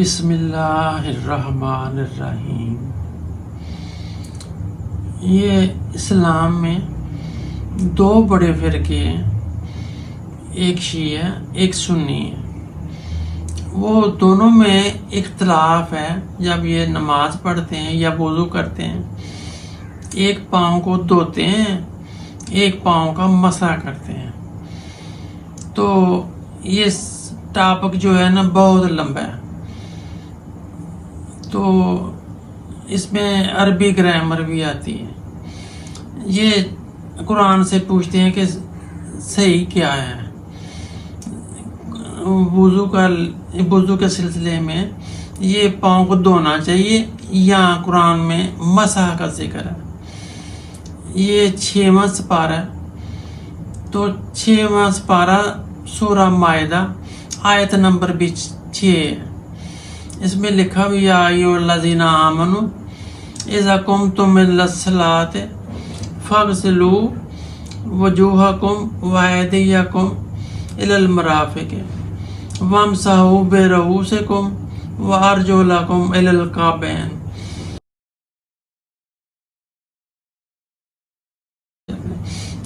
بسم اللہ الرحمن الرحیم۔ یہ اسلام میں دو بڑے فرقے ہیں، ایک شیعہ ایک سنی ہے۔ وہ دونوں میں اختلاف ہے جب یہ نماز پڑھتے ہیں یا وضو کرتے ہیں، ایک پاؤں کو دھوتے ہیں، ایک پاؤں کا مسح کرتے ہیں۔ تو یہ ٹاپک جو ہے نا بہت لمبا ہے، تو اس میں عربی گرامر بھی آتی ہے۔ یہ قرآن سے پوچھتے ہیں کہ صحیح کیا ہے۔ وضو کے سلسلے میں یہ پاؤں کو دھونا چاہیے یا قرآن میں مسح کا ذکر ہے۔ یہ 6واں سپارہ ہے، تو 6واں سپارہ سورہ مائدہ آیت نمبر 6 ہے۔ اس میں لکھا بھی یا ایھا الذین آمنوا اذا قمتم الی الصلاۃ فاغسلوا وجوہکم وایدیکم الی المرافق وامسحوا برؤوسکم وارجلکم الی الکعبین۔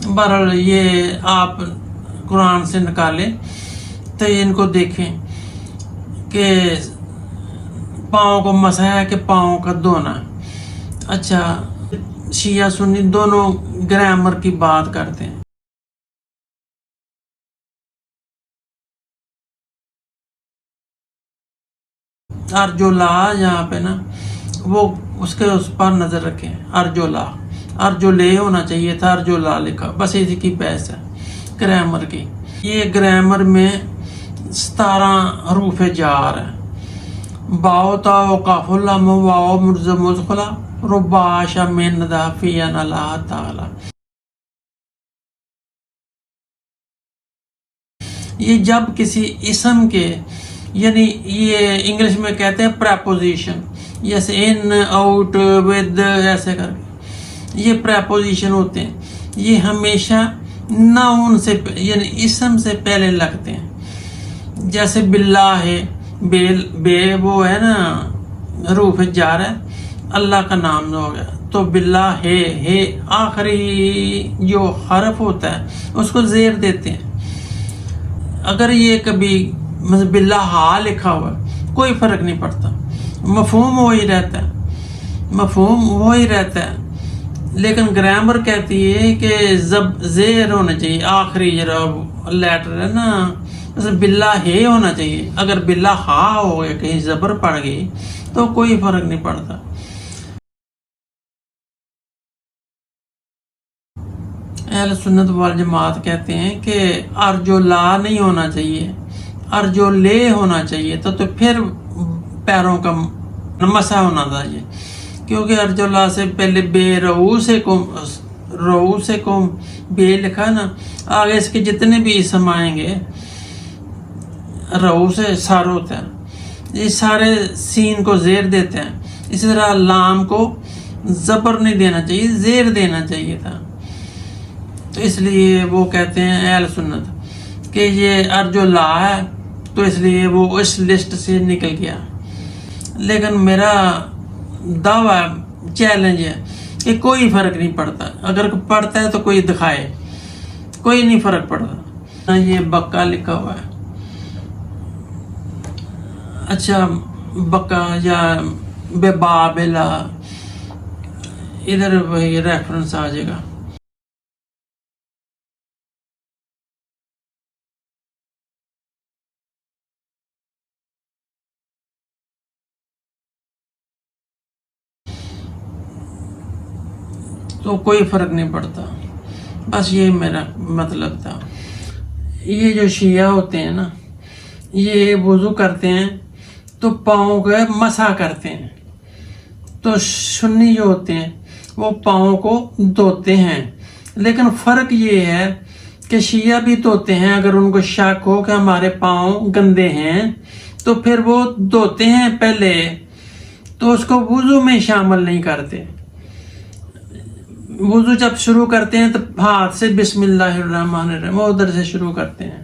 بہرحال یہ آپ قرآن سے نکالیں تو ان کو دیکھیں کہ پاؤں کو مسح ہے کہ پاؤں کا دھونا۔ اچھا، شیعہ سنی دونوں گرامر کی بات کرتے ہیں۔ ارجلا یہاں پہ نا وہ اس پر نظر رکھیں۔ ارجلے ہونا چاہیے تھا، ارجلا لکھا، بس اسی کی بحث ہے گرامر کی۔ یہ گرامر میں 17 حروف جار ہے۔ باؤ تاؤ قاف لام واو مرز مزخلا ربا شمن دافین اللہ تعالی۔ یہ جب کسی اسم کے، یعنی یہ انگلش میں کہتے ہیں پریپوزیشن، جیسے ان آؤٹ ود ایسے کر کے یہ پریپوزیشن ہوتے ہیں، یہ ہمیشہ ناؤن سے یعنی اسم سے پہلے لگتے ہیں۔ جیسے باللہ ہے، بے وہ ہے نا حروف جار ہے، اللہ کا نام ہو گیا تو باللہ ہے آخری جو حرف ہوتا ہے اس کو زیر دیتے ہیں۔ اگر یہ کبھی باللہ ہا لکھا ہوا ہے کوئی فرق نہیں پڑتا، مفہوم وہی رہتا ہے، لیکن گرامر کہتی ہے کہ زیر ہونا چاہیے، آخری جرا لیٹر ہے نا، باللہ ہے ہونا چاہیے۔ اگر باللہ ہا ہو گیا کہیں زبر پڑ گئی تو کوئی فرق نہیں پڑتا۔ اہل سنت والجماعت کہتے ہیں کہ ارجلا نہیں ہونا چاہیے، ارجلے ہونا چاہیے تو پھر پیروں کا مسح ہونا چاہیے، کیونکہ ارجلا سے پہلے بے رؤوسکم بے لکھا نا، آگے اس کے جتنے بھی اسم آئیں گے رو سے سر ہوتا ہے، یہ سارے سین کو زیر دیتے ہیں۔ اسی طرح لام کو زبر نہیں دینا چاہیے، زیر دینا چاہیے تھا۔ تو اس لیے وہ کہتے ہیں اہل سنت کہ یہ ارجلا ہے، تو اس لیے وہ اس لسٹ سے نکل گیا۔ لیکن میرا دعویٰ چیلنج ہے کہ کوئی فرق نہیں پڑتا، اگر پڑتا ہے تو کوئی دکھائے، کوئی نہیں فرق پڑتا۔ یہ بکا لکھا ہوا ہے، اچھا بکا یا بے بابلا، ادھر وہی ریفرنس آ جائے گا۔ تو کوئی فرق نہیں پڑتا، بس یہ میرا مطلب تھا۔ یہ جو شیعہ ہوتے ہیں نا، یہ وضو کرتے ہیں تو پاؤں کا مسح کرتے ہیں، تو سنی جو ہوتے ہیں وہ پاؤں کو دھوتے ہیں۔ لیکن فرق یہ ہے کہ شیعہ بھی دھوتے ہیں، اگر ان کو شک ہو کہ ہمارے پاؤں گندے ہیں تو پھر وہ دھوتے ہیں پہلے، تو اس کو وضو میں شامل نہیں کرتے۔ وضو جب شروع کرتے ہیں تو ہاتھ سے بسم اللہ الرحمن الرحیم وہ ادھر سے شروع کرتے ہیں،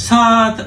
7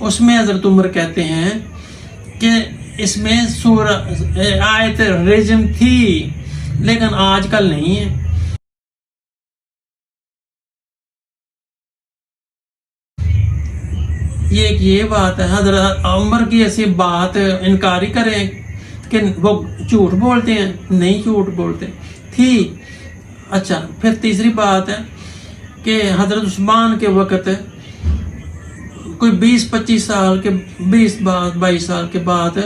اس میں حضرت عمر کہتے ہیں کہ اس میں سورہ آیت رجم تھی لیکن آج کل نہیں ہے. یہ بات ہے. حضرت عمر کی ایسی بات انکاری کریں کہ وہ جھوٹ بولتے ہیں؟ نہیں جھوٹ بولتے تھی. اچھا پھر تیسری بات ہے کہ حضرت عثمان کے وقت کوئی 20-25 سال کے 22 سال کے بعد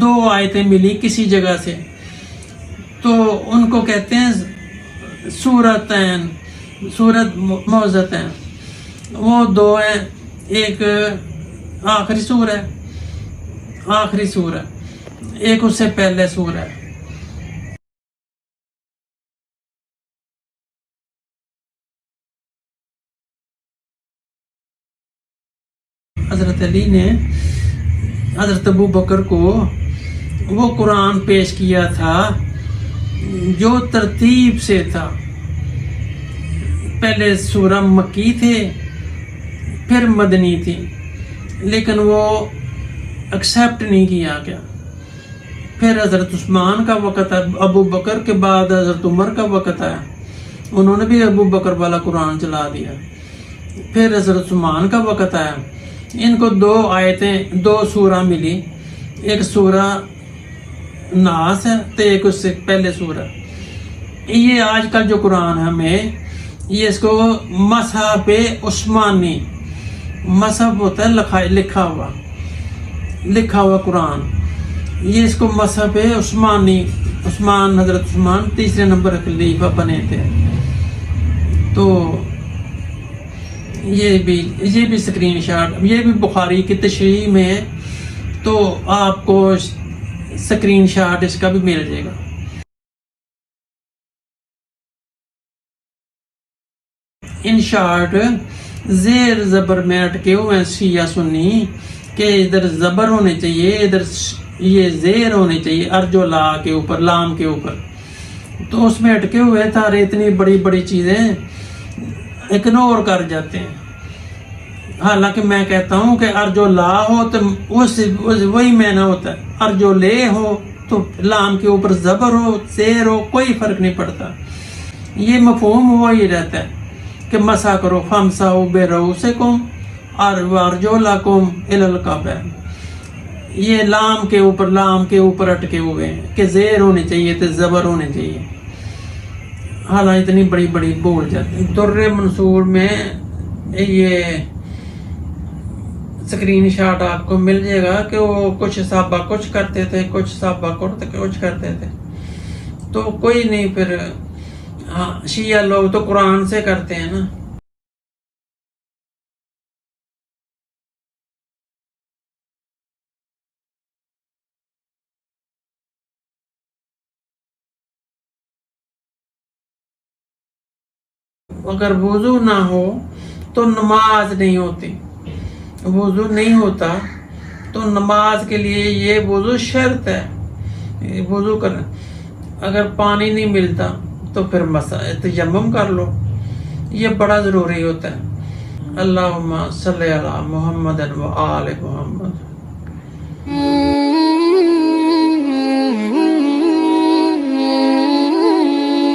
2 آیتیں ملی کسی جگہ سے، تو ان کو کہتے ہیں سورتین، سورت موعظتین. وہ 2 ہیں، ایک آخری سورہ ہے، آخری سورہ، ایک اس سے پہلے سورہ ہے. حضرت علی نے حضرت ابو بکر کو وہ قرآن پیش کیا تھا جو ترتیب سے تھا. پہلے سورہ مکی تھے پھر مدنی تھی، لیکن وہ ایکسیپٹ نہیں کیا گیا. پھر حضرت عثمان کا وقت ہے، ابو بکر کے بعد حضرت عمر کا وقت ہے، انہوں نے بھی ابو بکر والا قرآن چلا دیا. پھر حضرت عثمان کا وقت ہے، ان کو 2 آیتیں 2 سورہ ملی، ایک سورہ ناس ہے تو ایک اس سے پہلے سورہ. یہ آج کل جو قرآن ہے ہمیں، یہ اس کو مصحف عثمانی، مصحف ہوتا ہے لکھا ہوا قرآن، یہ اس کو مصحف عثمانی، عثمان حضرت عثمان 3 نمبر خلیفہ بنے تھے. تو یہ بھی اسکرین شاٹ، یہ بھی بخاری کی تشریح میں ہے، تو آپ کو اسکرین شاٹ اس کا بھی مل جائے گا. ان شارٹ زیر زبر میں اٹکے ہوئے ہیں شیعہ سنی کہ ادھر زبر ہونے چاہیے، ادھر یہ زیر ہونے چاہیے ارجو لا کے اوپر، لام کے اوپر. تو اس میں اٹکے ہوئے تھا، اتنی بڑی بڑی چیزیں اگنور کر جاتے ہیں. حالانکہ میں کہتا ہوں کہ ارجو لا ہو تو وہی معنی ہوتا ہے، ارجو لے ہو تو لام کے اوپر زبر ہو، زیر ہو، کوئی فرق نہیں پڑتا. یہ مفہوم وہی رہتا ہے کہ مسا کرو فمسحوا برؤسکم وارجلکم الی الکعبین. یہ لام کے اوپر اٹکے ہوئے ہیں کہ زیر ہونے چاہیے تو زبر ہونے چاہیے. حالانکہ اتنی بڑی بڑی بول جاتے ہیں. در منصور میں یہ اسکرین شاٹ آپ کو مل جائے گا کہ وہ کچھ صحابہ کچھ کرتے تھے، کچھ صحابہ کچھ کرتے تھے. تو کوئی نہیں، پھر ہاں شیعہ لوگ تو قرآن سے کرتے ہیں نا. اگر وضو نہ ہو تو نماز نہیں ہوتی. وضو نہیں ہوتا تو نماز کے لیے یہ وضو شرط ہے، وضو کرنا. اگر پانی نہیں ملتا تو پھر تیمم کر لو، یہ بڑا ضروری ہوتا ہے. اللہم صلی علی محمد و آل محمد.